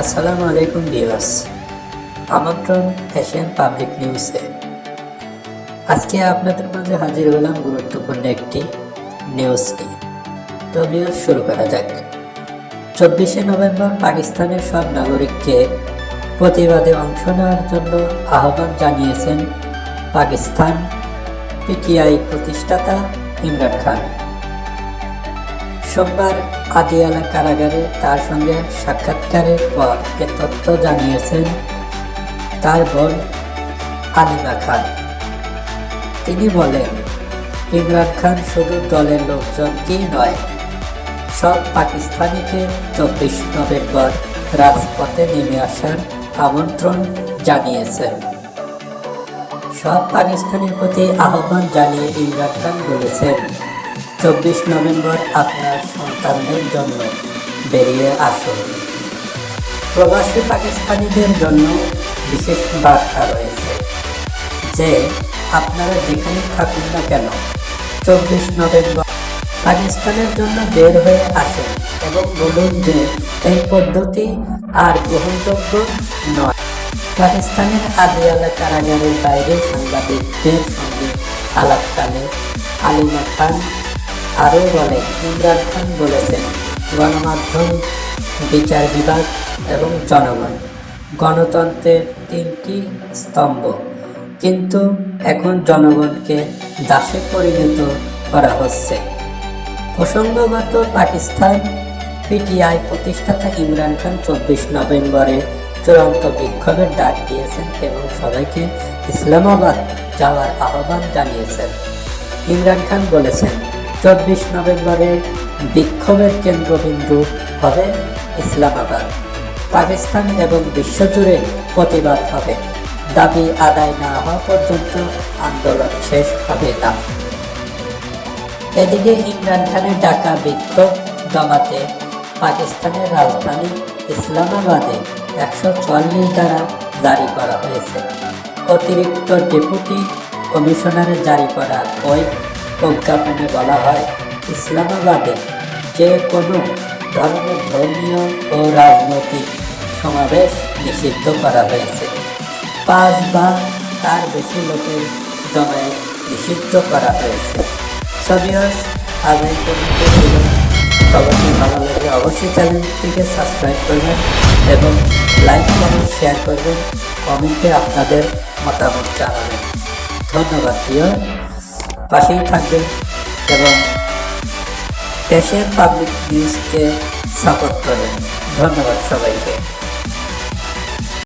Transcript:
আসসালামু আলাইকুম ভিউয়ার্স, আমন্ত্রণ এশিয়ান পাবলিক নিউজে। আজকে আপনাদের মাঝে হাজির হলাম গুরুত্বপূর্ণ একটি নিউজ নিয়ে। তো ভিউয়ার্স, শুরু করা যাক। 24শে নভেম্বর পাকিস্তানের সব নাগরিককে প্রতিবাদে অংশ নেওয়ার জন্য আহ্বান জানিয়েছেন পাকিস্তান পিটিআই প্রতিষ্ঠাতা ইমরান খান। সোমবার আদিয়ালা কারাগারে তার সঙ্গে সাক্ষাৎকারের পর এ তথ্য জানিয়েছেন তার বোন আলিমা খান। তিনি বলেন, ইমরান খান শুধু দলের লোকজনকেই নয়, সব পাকিস্তানিকে 24 নভেম্বর রাজপথে নেমে আসার আমন্ত্রণ জানিয়েছেন। সব পাকিস্তানের প্রতি আহ্বান জানিয়ে ইমরান খান বলেছেন, 24 নভেম্বর আপনার সন্তানদের জন্য বেরিয়ে আসুন। প্রবাসী পাকিস্তানিদের জন্য বিশেষ বার্তা রয়েছে যে আপনারা যেখানে থাকুন না কেন, 24 নভেম্বর পাকিস্তানের জন্য বের হয়ে আসেন এবং বলুন যে এই পদ্ধতি আর গ্রহণযোগ্য নয়। পাকিস্তানের আদিয়ালা কারাগারের বাইরে সাংবাদিকদের সঙ্গে আলাপকালে আলিমা খান আরও বলেন, ইমরান খান বলেছেন, গণমাধ্যম, বিচার বিভাগ এবং জনগণ গণতন্ত্রের 3টি স্তম্ভ, কিন্তু এখন জনগণকে দাসে পরিণত করা হচ্ছে। প্রসঙ্গগত, পাকিস্তান পিটিআই প্রতিষ্ঠাতা ইমরান খান 24 নভেম্বরে চূড়ান্ত বিক্ষোভের ডাক দিয়েছেন এবং সবাইকে ইসলামাবাদ যাওয়ার আহ্বান জানিয়েছেন। ইমরান খান বলেছেন, 24 নভেম্বরে বিক্ষোভের কেন্দ্রবিন্দু হবে ইসলামাবাদ। পাকিস্তান এবং বিশ্বজুড়ে প্রতিবাদ হবে। দাবি আদায় না হওয়া পর্যন্ত আন্দোলন শেষ হবে না। এদিকে ইমরান খানের ডাকা বিক্ষোভ দমাতে পাকিস্তানের রাজধানী ইসলামাবাদে 144 ধারা জারি করা হয়েছে। অতিরিক্ত ডেপুটি কমিশনারের জারি করা ওই প্রজ্ঞাপনে বলা হয়, ইসলামাবাদে যে কোনো ধরনের ধর্মীয় ও রাজনৈতিক সমাবেশ নিষিদ্ধ করা হয়েছে। 5 বা তার বেশি লোকের জমায়েত নিষিদ্ধ করা হয়েছে। ভিউয়ার্স, আজ এই পর্যন্ত ছিল। খবরটি ভালো লাগলে অবশ্যই চ্যানেলটিকে সাবস্ক্রাইব করবেন এবং লাইক কমেন্ট শেয়ার করবেন। কমেন্টে আপনাদের মতামত জানাবেন। ধন্যবাদ ভিউয়ার, পাশেই থাকবেন এবং দেশের পাবলিক নিউজকে সাপোর্ট করবেন। ধন্যবাদ সবাইকে।